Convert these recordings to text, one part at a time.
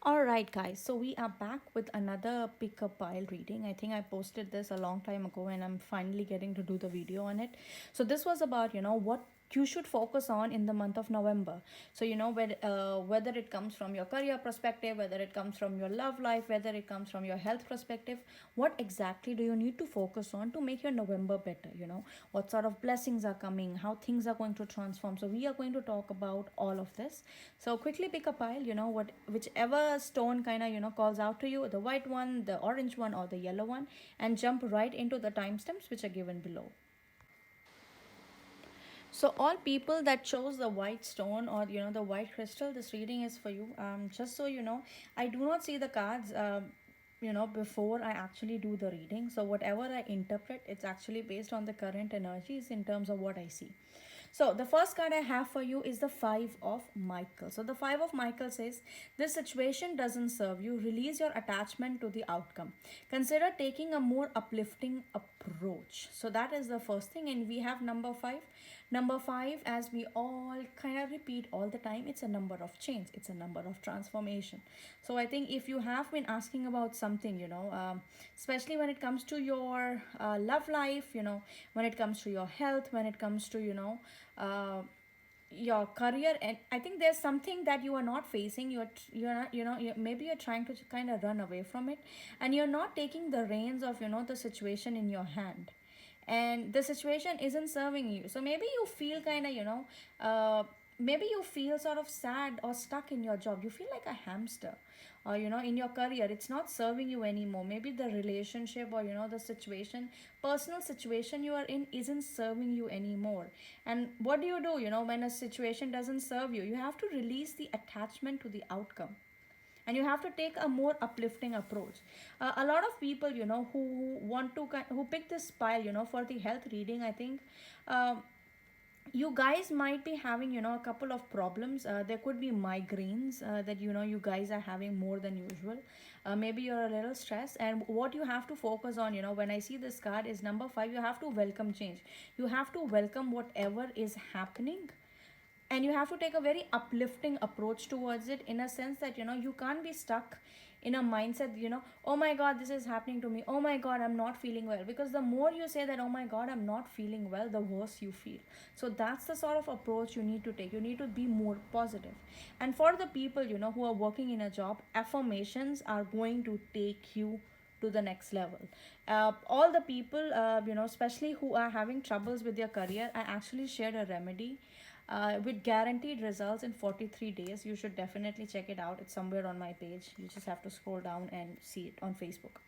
All right, guys. So we are back with another pick a pile reading. I think I posted this a long time ago, and I'm finally getting to do the video on it. So this was about what you should focus on in the month of November. So whether it comes from your career perspective, whether it comes from your love life, whether it comes from your health perspective, what exactly do you need to focus on to make your November better? What sort of blessings are coming, how things are going to transform. So we are going to talk about all of this. So quickly pick a pile, whichever stone kind of calls out to you, the white one, the orange one, or the yellow one, and jump right into the timestamps which are given below. So all people that chose the white stone or the white crystal, this reading is for you. Just so you know, I do not see the cards. Before I actually do the reading. So whatever I interpret, it's actually based on the current energies in terms of what I see. So the first card I have for you is the Five of Michael. So the Five of Michael says, this situation doesn't serve you. Release your attachment to the outcome. Consider taking a more uplifting approach. So that is the first thing. And we have number five. Number five, as we all kind of repeat all the time, it's a number of change. It's a number of transformation. So I think if you have been asking about something, especially when it comes to your love life, when it comes to your health, when it comes to, uh, your career, and I think there's something that you are not facing, you're not, maybe you're trying to kind of run away from it, and you're not taking the reins of the situation in your hand, and the situation isn't serving you. So maybe you feel kind of maybe you feel sort of sad or stuck in your job. You feel like a hamster, or in your career it's not serving you anymore. Maybe the relationship, or the situation, personal situation you are in isn't serving you anymore. And what do when a situation doesn't serve you? You have to release the attachment to the outcome, and you have to take a more uplifting approach. A lot of people who want to who pick this pile for the health reading, I think you guys might be having a couple of problems. There could be migraines that you guys are having more than usual. Maybe you're a little stressed, and what you have to focus on, when I see this card, is number five. You have to welcome change. You have to welcome whatever is happening, and you have to take a very uplifting approach towards it, in a sense that you can't be stuck in a mindset, oh my god, this is happening to me, oh my god, I'm not feeling well. Because the more you say that, oh my god, I'm not feeling well, the worse you feel. So that's the sort of approach you need to take. You need to be more positive. And for the people who are working in a job, affirmations are going to take you to the next level. All the people especially who are having troubles with their career, I actually shared a remedy with guaranteed results in 43 days. You should definitely check it out. It's somewhere on my page. You just have to scroll down and see it on Facebook.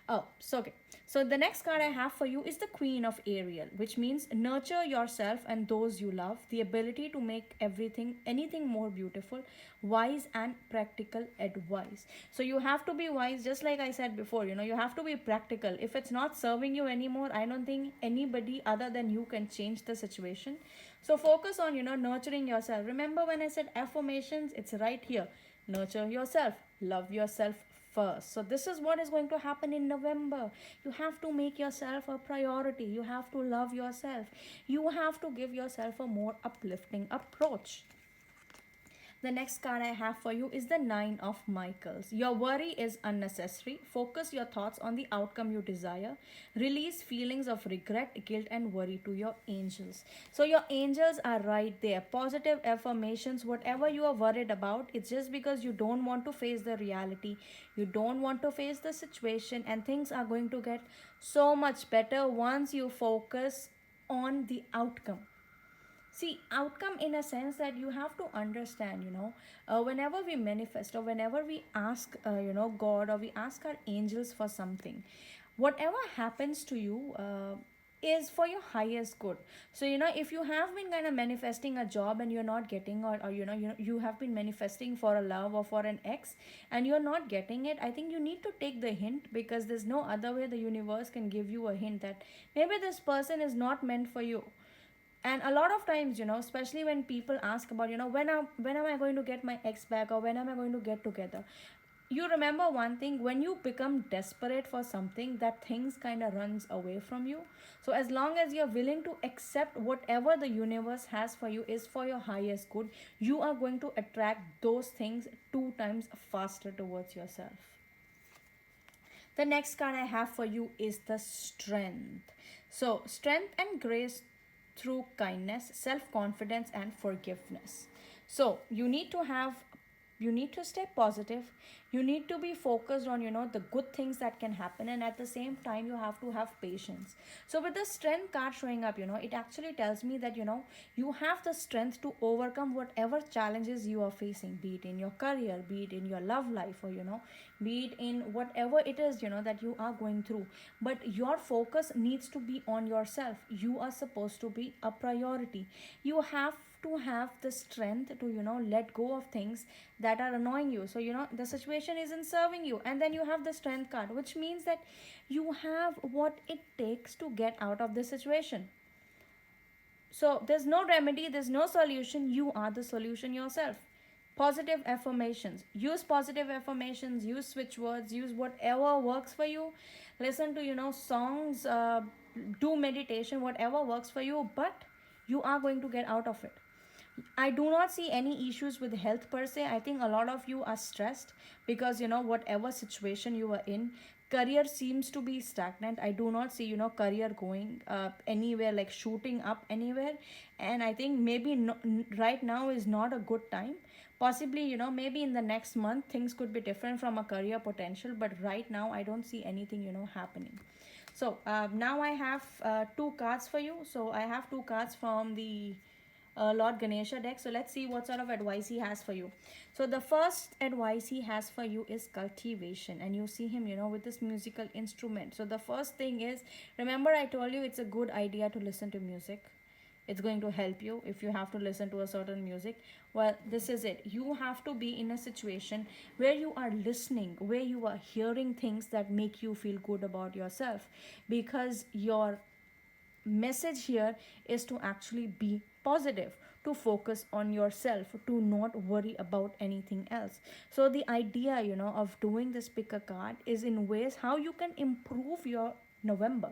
Oh, so okay. So the next card I have for you is the Queen of Ariel, which means nurture yourself and those you love, the ability to make anything more beautiful, wise and practical advice. So you have to be wise, just like I said before, you have to be practical. If it's not serving you anymore, I don't think anybody other than you can change the situation. So focus on, nurturing yourself. Remember when I said affirmations, it's right here. Nurture yourself, love yourself first. So this is what is going to happen in November. You have to make yourself a priority. You have to love yourself. You have to give yourself a more uplifting approach. The next card I have for you is the Nine of Michaels. Your worry is unnecessary. Focus your thoughts on the outcome you desire. Release feelings of regret, guilt, and worry to your angels. So, your angels are right there. Positive affirmations, whatever you are worried about, it's just because you don't want to face the reality. You don't want to face the situation, and things are going to get so much better once you focus on the outcome. See, outcome in a sense that you have to understand, whenever we manifest, or whenever we ask, God, or we ask our angels for something, whatever happens to you, is for your highest good. So, if you have been kind of manifesting a job and you're not getting, or you have been manifesting for a love or for an ex and you're not getting it, I think you need to take the hint, because there's no other way the universe can give you a hint that maybe this person is not meant for you. And a lot of times, especially when people ask about, when am I going to get my ex back, or when am I going to get together, you remember one thing, when you become desperate for something, that things kind of runs away from you. So as long as you're willing to accept whatever the universe has for you is for your highest good, you are going to attract those things two times faster towards yourself. The next card I have for you is the strength. So, strength and grace through kindness, self confidence, and forgiveness. So, you need to stay positive. You need to be focused on, the good things that can happen, and at the same time, you have to have patience. So, with the strength card showing up, it actually tells me that, you have the strength to overcome whatever challenges you are facing, be it in your career, be it in your love life, or, be it in whatever it is, that you are going through. But your focus needs to be on yourself. You are supposed to be a priority. You have to have the strength to let go of things that are annoying you. So the situation isn't serving you, and then you have the strength card, which means that you have what it takes to get out of the situation. So there's no remedy, there's no solution. You are the solution yourself. Positive affirmations. Use positive affirmations, use switch words, use whatever works for you. Listen to, songs, do meditation, whatever works for you, but you are going to get out of it. I do not see any issues with health per se. I think a lot of you are stressed because whatever situation you are in, career seems to be stagnant. I do not see career going anywhere, like shooting up anywhere. And I think maybe no, right now is not a good time. Possibly maybe in the next month things could be different from a career potential, but right now I don't see anything happening. So now I have two cards for you. So I have two cards from the Lord Ganesha deck. So let's see what sort of advice he has for you. So the first advice he has for you is cultivation, and you see him, with this musical instrument. So the first thing is, remember I told you it's a good idea to listen to music. It's going to help you if you have to listen to a certain music. Well, this is it. You have to be in a situation where you are listening, where you are hearing things that make you feel good about yourself, because your message here is to actually be positive, to focus on yourself, to not worry about anything else. So the idea of doing this pick a card is in ways how you can improve your November.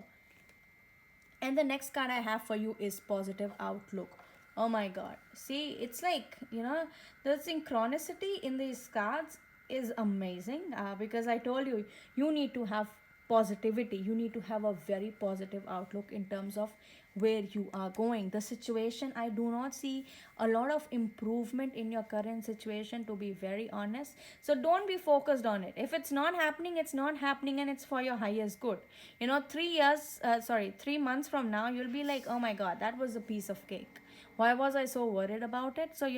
And the next card I have for you is positive outlook. Oh my god. See, it's like, the synchronicity in these cards is amazing, because I told you, you need to have positivity. You need to have a very positive outlook in terms of where you are going. The situation, I do not see a lot of improvement in your current situation, to be very honest. So don't be focused on it. If it's not happening, it's not happening, and it's for your highest good. 3 months from now, you'll be like, oh my god, that was a piece of cake. Why was I so worried about it? So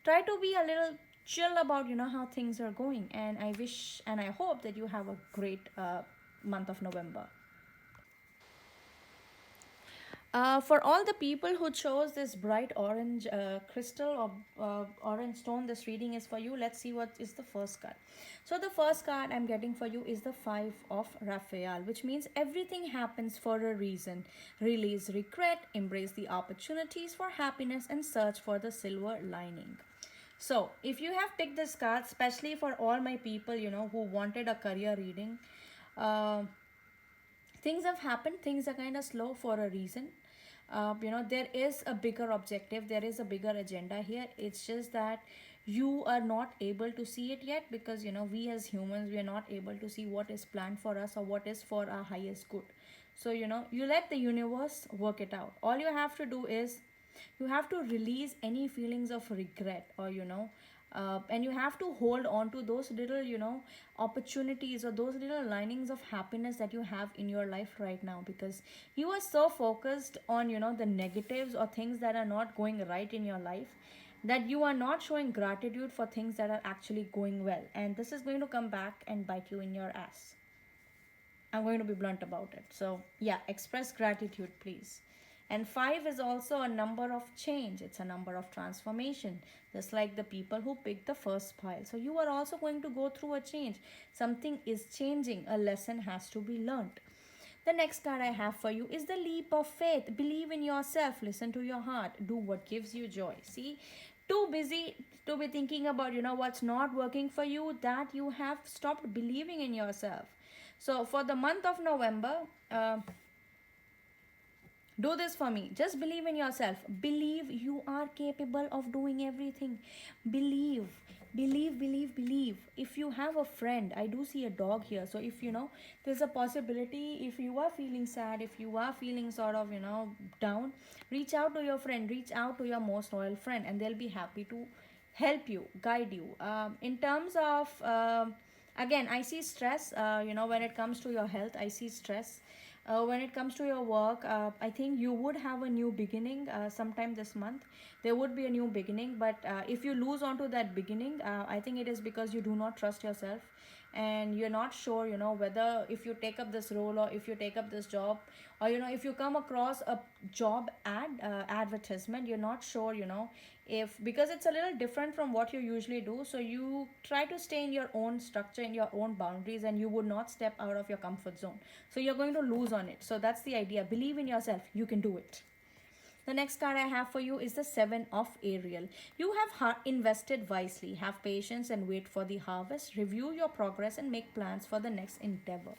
try to be a little chill about how things are going, and I wish and I hope that you have a great month of November. For all the people who chose this bright orange crystal or orange stone, this reading is for you. Let's see what is the first card. So the first card I'm getting for you is the Five of Raphael, which means everything happens for a reason. Release regret, embrace the opportunities for happiness, and search for the silver lining. So if you have picked this card, especially for all my people, who wanted a career reading, uh, things have happened. Things are kind of slow for a reason. There is a bigger objective, there is a bigger agenda here. It's just that you are not able to see it yet, because we as humans, we are not able to see what is planned for us or what is for our highest good. So you let the universe work it out. All you have to do is you have to release any feelings of regret, or and you have to hold on to those little opportunities or those little linings of happiness that you have in your life right now, because you are so focused on the negatives or things that are not going right in your life, that you are not showing gratitude for things that are actually going well, and this is going to come back and bite you in your ass. I'm going to be blunt about it. So, yeah, express gratitude, please. And five is also a number of change, it's a number of transformation, just like the people who picked the first pile. So, you are also going to go through a change. Something is changing, a lesson has to be learned. The next card I have for you is the leap of faith. Believe in yourself, listen to your heart, do what gives you joy. See, too busy to be thinking about, what's not working for you, that you have stopped believing in yourself. So for the month of November, uh, do this for me. Just believe in yourself. Believe you are capable of doing everything. Believe, believe. If you have a friend, I do see a dog here. So if there's a possibility, if you are feeling sad, if you are feeling sort of, down, reach out to your friend, reach out to your most loyal friend, and they'll be happy to help you, guide you. In terms of, again, I see stress, when it comes to your health, I see stress. When it comes to your work, I think you would have a new beginning sometime this month. There would be a new beginning, but if you lose onto that beginning, I think it is because you do not trust yourself, and you're not sure, whether if you take up this role, or if you take up this job, or if you come across a job advertisement, you're not sure, if, because it's a little different from what you usually do, so you try to stay in your own structure, in your own boundaries, and you would not step out of your comfort zone, so you're going to lose on it. So that's the idea. Believe in yourself, you can do it. The next card I have for you is the Seven of Ariel. You have invested wisely, have patience and wait for the harvest. Review your progress and make plans for the next endeavor.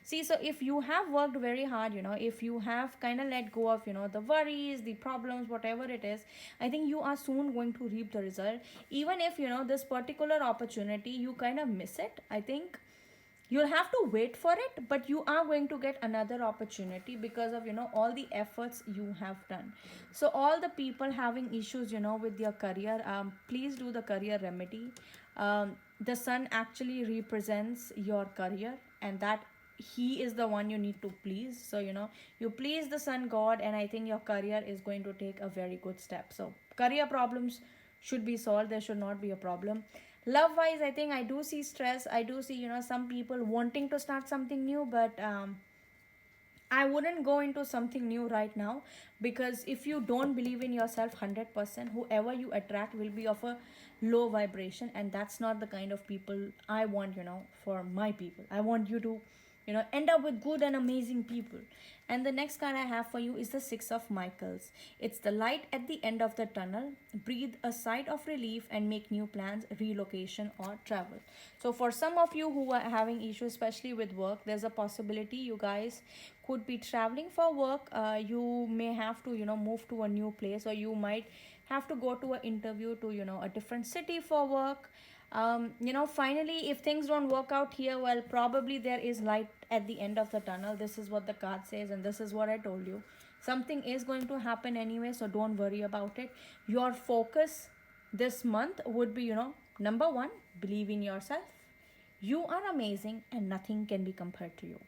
See, so if you have worked very hard, if you have kind of let go of, the worries, the problems, whatever it is, I think you are soon going to reap the result. Even if, this particular opportunity, you kind of miss it, I think you'll have to wait for it, but you are going to get another opportunity because of, all the efforts you have done. So all the people having issues, with your career, please do the career remedy. The sun actually represents your career, and that he is the one you need to please. So you please the sun god, and I think your career is going to take a very good step. So career problems should be solved. There should not be a problem. Love wise, I think I do see stress. I do see, some people wanting to start something new, but I wouldn't go into something new right now, because if you don't believe in yourself 100%, whoever you attract will be of a low vibration, and that's not the kind of people I want, for my people. I want you to, end up with good and amazing people. And the next card I have for you is the Six of Michaels. It's the light at the end of the tunnel. Breathe a sigh of relief and make new plans, relocation, or travel. So, for some of you who are having issues, especially with work, there's a possibility you guys could be traveling for work. You may have to, move to a new place, or you might have to go to an interview to, a different city for work. Finally, if things don't work out here, well, probably there is light at the end of the tunnel. This is what the card says, and this is what I told you. Something is going to happen anyway, so don't worry about it. Your focus this month would be, number one, believe in yourself. You are amazing, and nothing can be compared to you.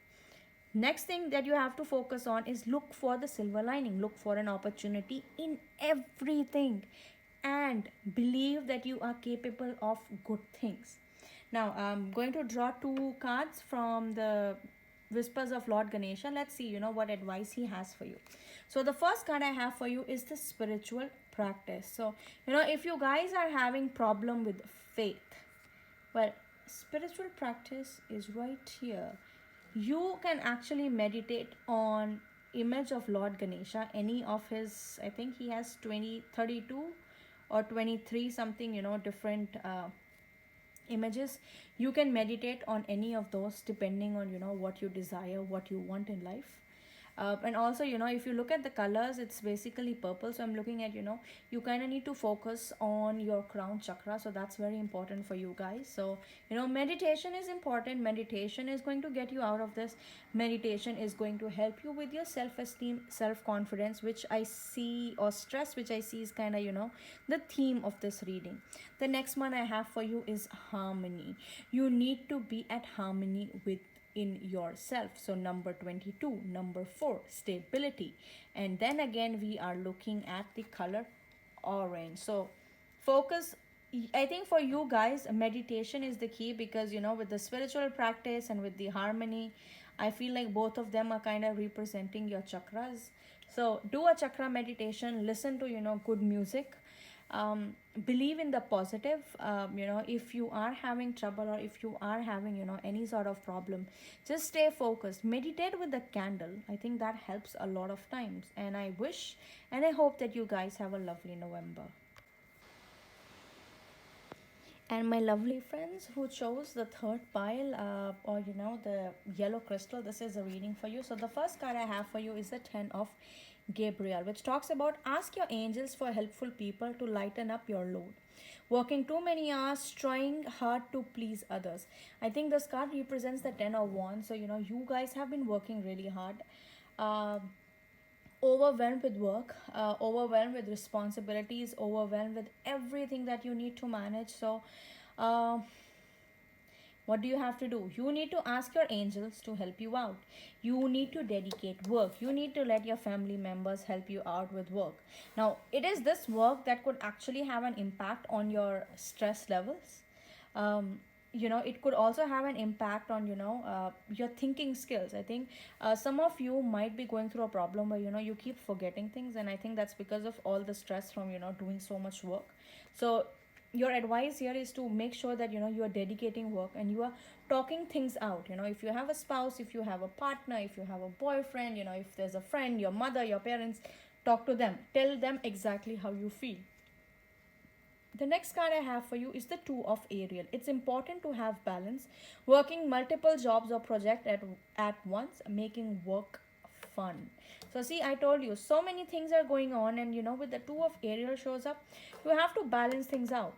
Next thing that you have to focus on is look for the silver lining, look for an opportunity in everything, and believe that you are capable of good things. Now I'm going to draw two cards from the Whispers of Lord Ganesha. Let's see, what advice he has for you. So the first card I have for you is the spiritual practice. So, if you guys are having problem with faith, well, spiritual practice is right here. You can actually meditate on image of Lord Ganesha, any of his, I think he has 32 or 23 something, different images. You can meditate on any of those depending on, what you desire, what you want in life. And also, if you look at the colors, it's basically purple. So I'm looking at, you kind of need to focus on your crown chakra. So that's very important for you guys. So, meditation is important. Meditation is going to get you out of this. Meditation is going to help you with your self-esteem, self-confidence, which I see, or stress, which I see is kind of, the theme of this reading. The next one I have for you is harmony. You need to be at harmony with in yourself. So number 22, number 4, stability. And then again we are looking at the color orange. So focus, I think for you guys, meditation is the key, because with the spiritual practice and with the harmony, I feel like both of them are kind of representing your chakras. So do a chakra meditation, listen to good music. Believe in the positive. If you are having trouble, or if you are having any sort of problem, just stay focused, meditate with the candle. I think that helps a lot of times, and I wish and I hope that you guys have a lovely November. And my lovely friends who chose the third pile, or the yellow crystal, this is a reading for you. So the first card I have for you is the Ten of Gabriel, which talks about ask your angels for helpful people to lighten up your load. Working too many hours, trying hard to please others. I think this card represents the Ten of Wands. So you guys have been working really hard. Um Overwhelmed with work, overwhelmed with responsibilities, overwhelmed with everything that you need to manage. So, uh, what do you have to do? You need to ask your angels to help you out. You need to dedicate work. You need to let your family members help you out with work. Now, it is this work that could actually have an impact on your stress levels. Um, it could also have an impact on your thinking skills. I think some of you might be going through a problem where you keep forgetting things, and I think that's because of all the stress from doing so much work. So your advice here is to make sure that you are dedicating work and you are talking things out. If you have a spouse, if you have a partner, if you have a boyfriend, if there's a friend, your mother, your parents, talk to them, tell them exactly how you feel. The next card I have for you is the Two of Ariel. It's important to have balance. Working multiple jobs or projects at once, making work fun. So see, I told you, so many things are going on, and with the Two of Ariel shows up, you have to balance things out.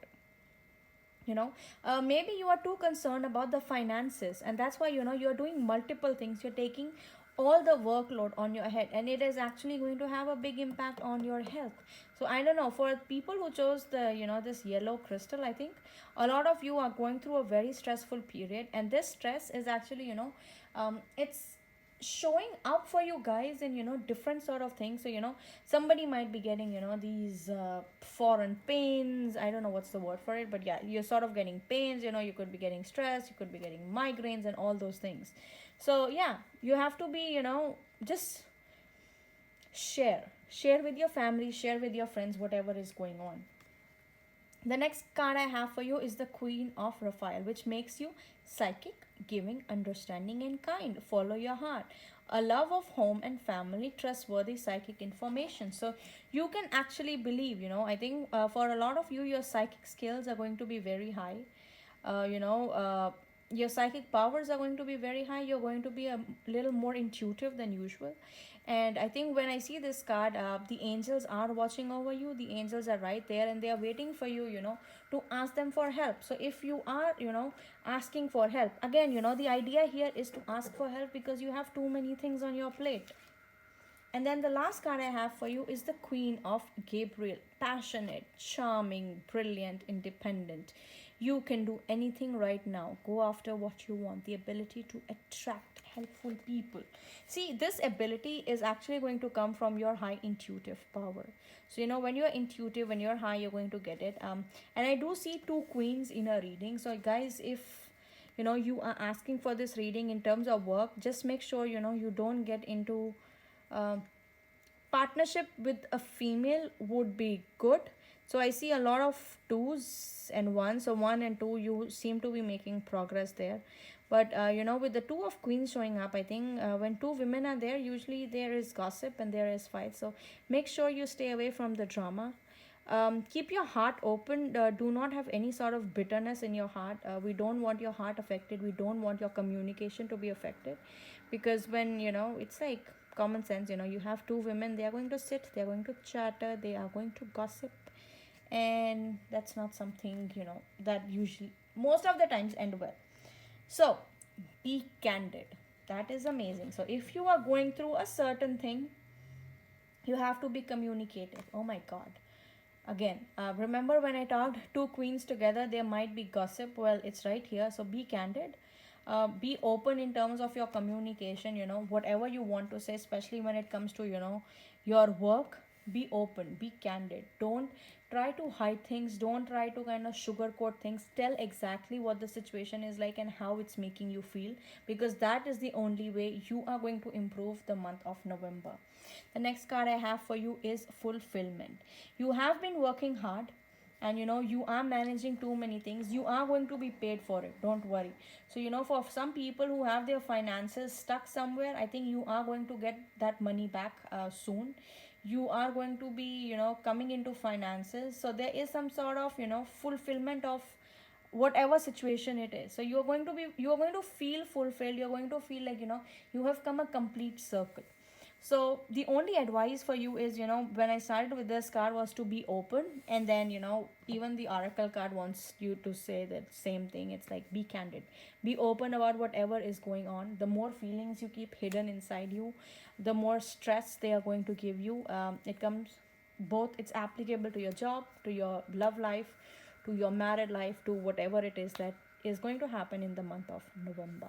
Maybe you are too concerned about the finances, and that's why you're doing multiple things. You're taking all the workload on your head, and it is actually going to have a big impact on your health. So I don't know, for people who chose the this yellow crystal, I think a lot of you are going through a very stressful period, and this stress is actually it's showing up for you guys in different sort of things. So somebody might be getting these foreign pains. I don't know what's the word for it, but yeah, you're sort of getting pains. You could be getting stress, you could be getting migraines and all those things. So yeah, you have to be just share with your family, share with your friends whatever is going on. The next card I have for you is the Queen of Raphael, which makes you psychic, giving, understanding, and kind. Follow your heart. A love of home and family, trustworthy psychic information. So you can actually believe, I think for a lot of you, your psychic skills are going to be very high. Uh, you know, uh, your psychic powers are going to be very high. You're going to be a little more intuitive than usual. And I think when I see this card, the angels are watching over you. The angels are right there and they are waiting for you, to ask them for help. So if you are, asking for help, again, the idea here is to ask for help because you have too many things on your plate. And then the last card I have for you is the Queen of Gabriel. Passionate, charming, brilliant, independent. You can do anything right now. Go after what you want. The ability to attract helpful people. See, this ability is actually going to come from your high intuitive power. So, when you're intuitive, when you're high, you're going to get it. And I do see two queens in a reading. So, guys, if you are asking for this reading in terms of work, just make sure you don't get into um, partnership with a female would be good. So I see a lot of twos and ones. So one and two, you seem to be making progress there. But with the Two of Queens showing up, I think when two women are there, usually there is gossip and there is fight. So make sure you stay away from the drama. Keep your heart open. Do not have any sort of bitterness in your heart. We don't want your heart affected. We don't want your communication to be affected, because when it's like common sense. You have two women. They are going to sit. They are going to chatter. They are going to gossip, and that's not something that usually most of the times end well. So be candid. That is amazing. So if you are going through a certain thing, you have to be communicative. Oh my god. Again, remember when I talked two queens together, there might be gossip. Well, it's right here. So be candid. Be open in terms of your communication. Whatever you want to say, especially when it comes to your work. Be open, be candid. Don't try to hide things. Don't try to kind of sugarcoat things. Tell exactly what the situation is like and how it's making you feel, because that is the only way you are going to improve the month of November. The next card I have for you is fulfillment. You have been working hard, and you are managing too many things. You are going to be paid for it, don't worry. So for some people who have their finances stuck somewhere, I think you are going to get that money back soon. You are going to be coming into finances. So there is some sort of fulfillment of whatever situation it is. So you're going to feel fulfilled, you're going to feel like, you have come a complete circle. So the only advice for you is, when I started with this card was to be open, and then, even the oracle card wants you to say that same thing. It's like, be candid, be open about whatever is going on. The more feelings you keep hidden inside you, the more stress they are going to give you. It comes both, it's applicable to your job, to your love life, to your married life, to whatever it is that is going to happen in the month of November.